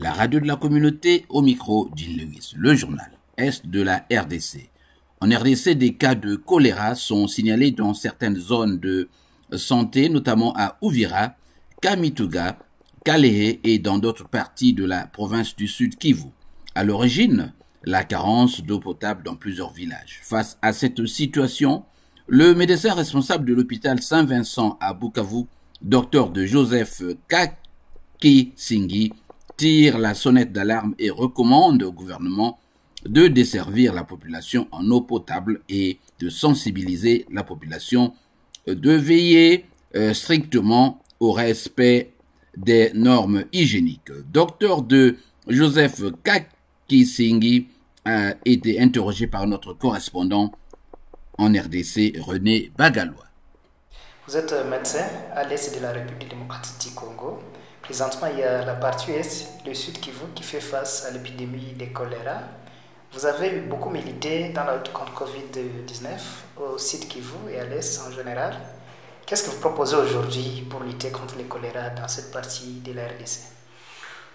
La radio de la communauté au micro Jean Lewis, le journal Est de la RDC. En RDC, des cas de choléra sont signalés dans certaines zones de santé, notamment à Uvira, Kamituga, Kalehe et dans d'autres parties de la province du Sud Kivu. À l'origine, la carence d'eau potable dans plusieurs villages. Face à cette situation, le médecin responsable de l'hôpital Saint-Vincent à Bukavu, docteur de Joseph Kakisingi, tire la sonnette d'alarme et recommande au gouvernement de desservir la population en eau potable et de sensibiliser la population, de veiller strictement au respect des normes hygiéniques. Docteur de Joseph Kakisingi a été interrogé par notre correspondant en RDC, René Bagalois. Vous êtes médecin à l'est de la République démocratique du Congo. Présentement, il y a la partie est, le sud Kivu, qui fait face à l'épidémie de choléra. Vous avez beaucoup milité dans la lutte contre Covid-19 au sud Kivu et à l'est en général. Qu'est-ce que vous proposez aujourd'hui pour lutter contre le choléra dans cette partie de la RDC?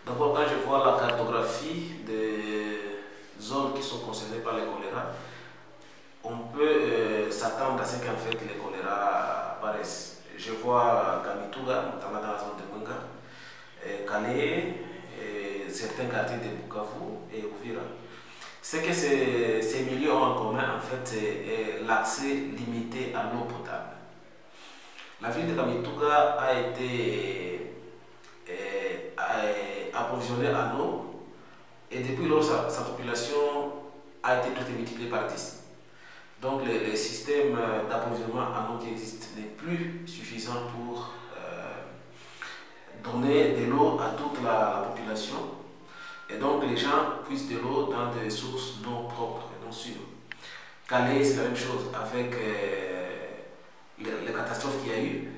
D'abord, quand je vois la cartographie des zones qui sont concernées par le choléra, on peut s'attendre à ce qu'en fait le choléra apparaisse. Je vois Kamituga, notamment dans la zone de Mwenga, Kalehe, certains quartiers de Bukavu et Uvira. Ce que ces milieux ont en commun, en fait, c'est l'accès limité à l'eau potable. La ville de Kamituga a été approvisionnée en eau et depuis lors, sa population a été toute multipliée par 10. Donc le système d'approvisionnement en eau qui existe n'est plus suffisant pour donner de l'eau à toute la population. Et donc les gens puissent de l'eau dans des sources non propres et non sûres. Calais, c'est la même chose avec les catastrophes qu'il y a eu.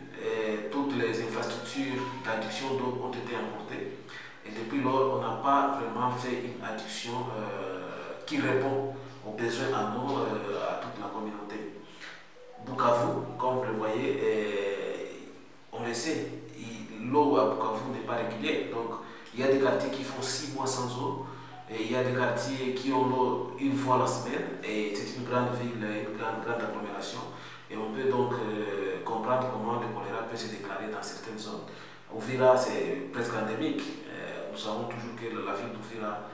Toutes les infrastructures d'adduction d'eau ont été importées. Et depuis lors, on n'a pas vraiment fait une adduction qui répond aux besoins en eau à toute la communauté. Bukavu, comme vous le voyez, on le sait, l'eau à Bukavu n'est pas régulière. Donc, il y a des quartiers qui font 6 mois sans eau, et il y a des quartiers qui ont l'eau une fois la semaine, et c'est une grande ville, une grande agglomération. Et on peut donc comprendre comment le choléra peut se déclarer dans certaines zones. Uvira, c'est presque endémique. Nous savons toujours que la ville d'Uvira,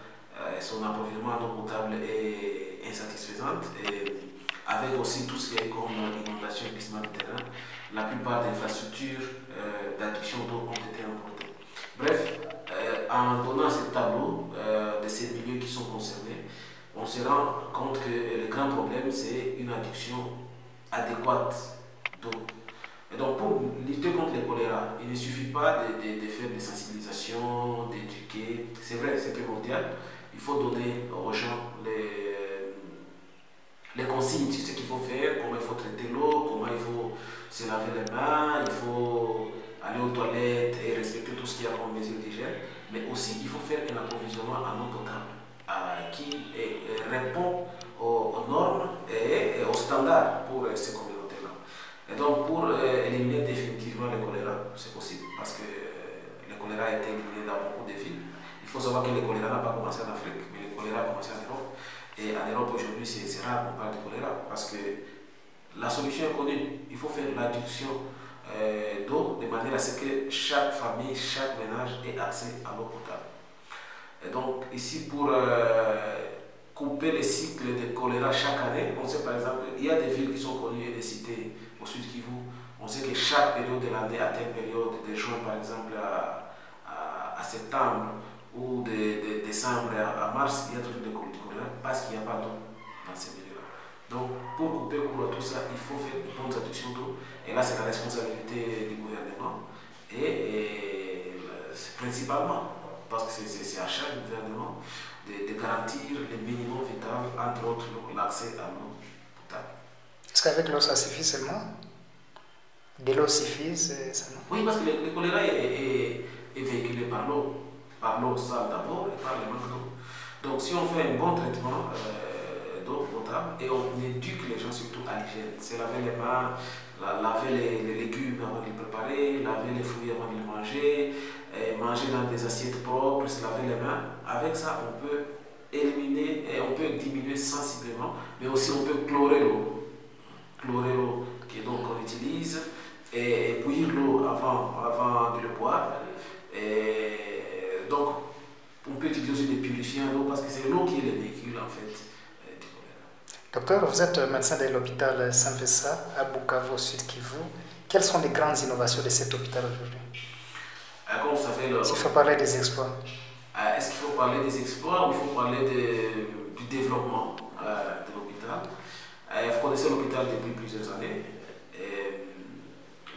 son approvisionnement en eau potable est insatisfaisante. Et avec aussi tout ce qui est comme inondation et glissement de terrain, la plupart des infrastructures d'adduction d'eau ont été importées. Bref, en donnant ce tableau de ces milieux qui sont concernés, on se rend compte que le grand problème, c'est une adduction adéquate d'eau. Et donc, pour lutter contre le choléra, il ne suffit pas de faire des sensibilisations, d'éduquer. C'est vrai, c'est primordial. Il faut donner aux gens les consignes sur ce qu'il faut faire, comment il faut traiter l'eau, comment il faut se laver les mains, il faut aller aux toilettes et respecter tout ce qu'il y a comme mesure d'hygiène. Mais aussi, il faut faire un approvisionnement en eau potable qui répond aux normes et aux standards pour ces communautés-là. Et donc, pour éliminer définitivement le choléra, c'est possible, parce que le choléra a été éliminé dans beaucoup de villes. Il faut savoir que le choléra n'a pas commencé en Afrique, mais le choléra a commencé en Europe. Et en Europe aujourd'hui, c'est rare qu'on parle de choléra, parce que la solution est connue. Il faut faire l'adduction d'eau de manière à ce que chaque famille, chaque ménage ait accès à l'eau potable. Et donc, ici, pour couper le cycle de choléra chaque année, on sait par exemple, il y a des villes qui sont connues et des cités au sud Kivu. On sait que chaque période de l'année, à telle période, de juin par exemple à septembre, ou de décembre à mars, il y a toujours des choléra parce qu'il n'y a pas d'eau dans ces milieux-là. Donc, pour couper court à tout ça, il faut faire une bonne adduction d'eau. Et là, c'est la responsabilité du gouvernement. Et principalement, parce que c'est à chaque gouvernement de garantir le minimum vital, entre autres l'accès à l'eau potable. Est-ce qu'avec l'eau, ça suffit seulement? De l'eau suffit seulement? Oui, parce que le choléra est véhiculé par l'eau sale d'abord et par le manque d'eau. Donc, si on fait un bon traitement d'eau potable et on éduque les gens surtout à l'hygiène, c'est laver les mains, laver les légumes avant de les préparer, laver les fruits avant de les manger, manger dans des assiettes propres, se laver les mains. Avec ça, on peut éliminer et on peut diminuer sensiblement, mais aussi on peut chlorer l'eau. Chlorer l'eau qu'on utilise et bouillir l'eau avant de le boire. Et donc, on peut utiliser aussi des purifiants d'eau parce que c'est l'eau qui est le véhicule en fait du choléra. Docteur, vous êtes médecin de l'hôpital Saint-Vessa à Bukavu, au Sud Kivu. Quelles sont les grandes innovations de cet hôpital aujourd'hui? Comme vous savez, il faut parler des exploits. Est-ce qu'il faut parler des exploits ou il faut parler du développement de l'hôpital? Vous connaissez l'hôpital depuis plusieurs années.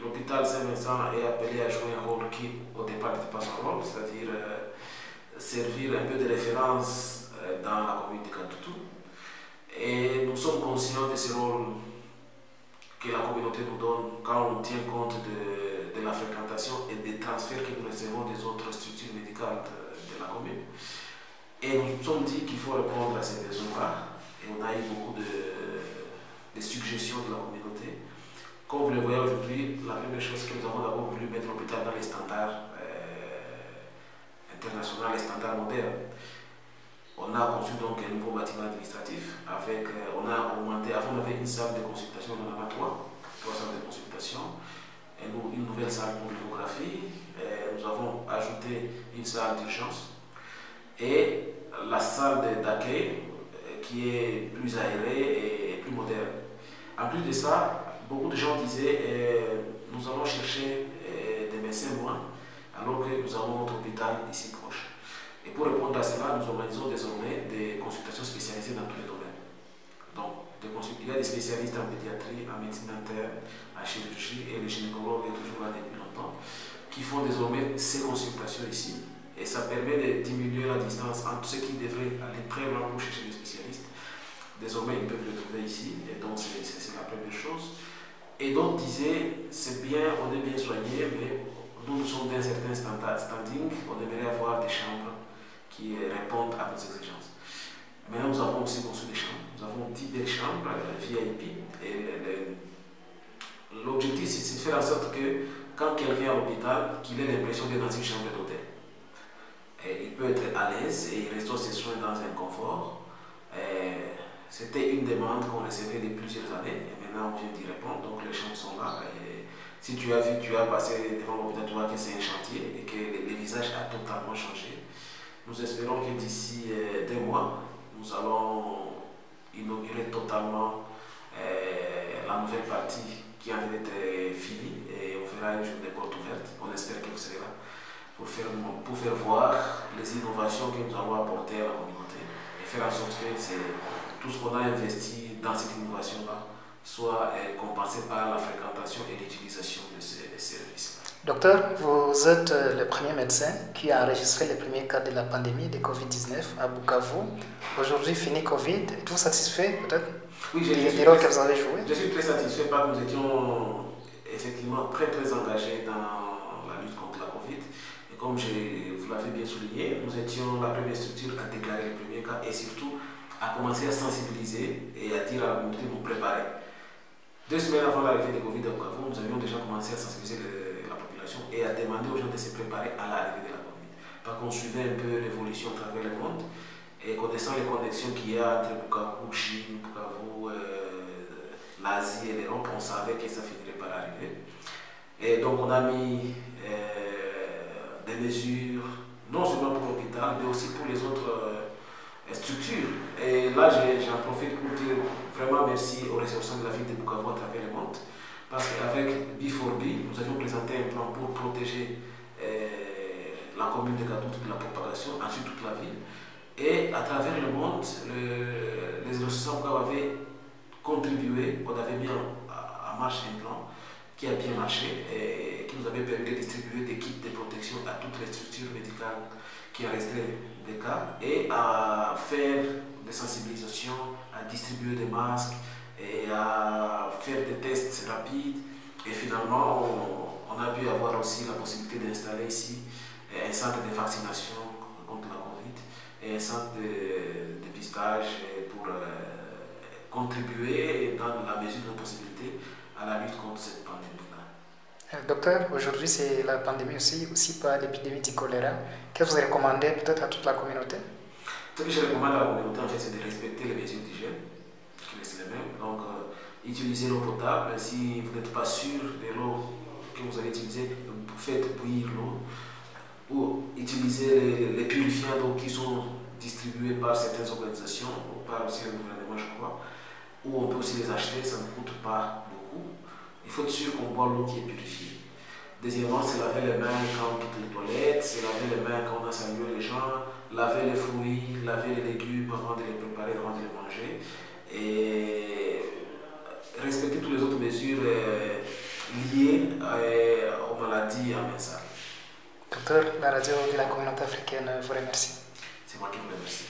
L'hôpital Saint-Vincent est appelé à jouer un rôle qui, au départ, n'était pas son rôle, c'est-à-dire servir un peu de référence dans la commune de Katutu. Et nous sommes conscients de ce rôle que la communauté nous donne quand on tient compte de la fréquentation et des transferts que nous recevons des autres structures médicales de la commune. Et nous nous sommes dit qu'il faut répondre à ces besoins-là. Et on a eu beaucoup de suggestions de la communauté. Comme vous le voyez aujourd'hui, la première chose que nous avons d'abord voulu mettre l'hôpital dans les standards internationaux, les standards modernes. On a conçu donc un nouveau bâtiment administratif avec, on a augmenté, avant on avait une salle de consultation, on en a trois salles de consultation, une nouvelle salle pour l'échographie, nous avons ajouté une salle d'urgence et la salle d'accueil qui est plus aérée et plus moderne. En plus de ça, beaucoup de gens disaient nous allons chercher des médecins loin alors que nous avons notre hôpital ici proche. Et pour répondre à cela, nous organisons désormais des consultations spécialisées dans tous les domaines. Donc, il y a des spécialistes en pédiatrie, en médecine interne, en chirurgie, et le gynécologue est toujours là depuis longtemps, qui font désormais ces consultations ici. Et ça permet de diminuer la distance entre ceux qui devraient aller très loin pour chercher des spécialistes. Désormais, ils peuvent le trouver ici, et donc c'est la première chose. Et d'autres disaient, c'est bien, on est bien soigné, mais nous sommes dans un certain standing, on aimerait avoir des chambres qui répondent à nos exigences. Maintenant, nous avons aussi conçu des chambres. Nous avons 10 belles chambres VIP. Et l'objectif, c'est de faire en sorte que quand quelqu'un est à l'hôpital, qu'il ait l'impression d'être dans une chambre d'hôtel. Il peut être à l'aise et il reçoit ses soins dans un confort. C'était une demande qu'on recevait depuis plusieurs années. Et maintenant, on vient d'y répondre. Donc, les chambres sont là. Et si tu as vu, tu as passé devant l'hôpital, tu vois que c'est un chantier et que le visage a totalement changé. Nous espérons que d'ici 2 mois, nous allons inaugurer totalement la nouvelle partie qui a été finie et on fera une journée porte ouverte. On espère que vous serez là pour faire voir les innovations que nous allons apporter à la communauté et faire en sorte que tout ce qu'on a investi dans cette innovation-là soit compensé par la fréquentation et l'utilisation de ces services. Docteur, vous êtes le premier médecin qui a enregistré les premiers cas de la pandémie de Covid-19 à Bukavu. Aujourd'hui, fini Covid. Êtes-vous satisfait peut-être des rôles que vous avez joué? Je suis très satisfait parce que nous étions effectivement très engagés dans la lutte contre la Covid. Et comme vous l'avez bien souligné, nous étions la première structure à déclarer les premiers cas et surtout à commencer à sensibiliser et à dire à la communauté de nous préparer. 2 semaines avant l'arrivée de Covid à Bukavu, nous avions déjà commencé à sensibiliser la population et à demander aux gens de se préparer à l'arrivée de la Covid. Parce qu'on suivait un peu l'évolution à travers le monde et connaissant les connexions qu'il y a entre Bukavu, Chine, Bukavu, l'Asie et l'Europe, on savait que ça finirait par arriver. Et donc on a mis des mesures, non seulement pour l'hôpital, mais aussi pour les autres structures. Et là, j'en profite pour dire vraiment merci aux ressortissants de la ville de Bukavu à travers le monde. Parce qu'avec B4B, nous avions présenté un plan pour protéger la commune de Katutu de la propagation, ensuite toute la ville. Et à travers le monde, les ressortissants avaient contribué, on avait mis en marche un plan qui a bien marché et qui nous avait permis de distribuer des kits de protection à toutes les structures médicales qui restaient des cas et à faire des sensibilisations, à distribuer des masques et à faire des tests rapides. Et finalement, on a pu avoir aussi la possibilité d'installer ici un centre de vaccination contre la Covid et un centre de dépistage pour contribuer dans la mesure de nos possibilités à la lutte contre cette pandémie-là. Docteur, aujourd'hui c'est la pandémie aussi pas l'épidémie du choléra. Qu'est-ce que vous recommandez peut-être à toute la communauté? Ce que je recommande à la communauté, en fait, c'est de respecter les mesures d'hygiène, qui restent les mêmes. Donc, utilisez l'eau potable. Si vous n'êtes pas sûr de l'eau que vous allez utiliser, faites bouillir l'eau. Ou utilisez les purifiants d'eau qui sont distribués par certaines organisations, ou par aussi le gouvernement, je crois. Ou on peut aussi les acheter, ça ne coûte pas beaucoup. Il faut être sûr qu'on boit l'eau qui est purifiée. Deuxièmement, c'est laver les mains quand on quitte les toilettes, c'est laver les mains quand on a salué les gens, laver les fruits, laver les légumes avant de les préparer, avant de les manger. Et respecter toutes les autres mesures liées aux maladies mensales. Docteur, la radio de la communauté africaine vous remercie. C'est moi qui vous remercie.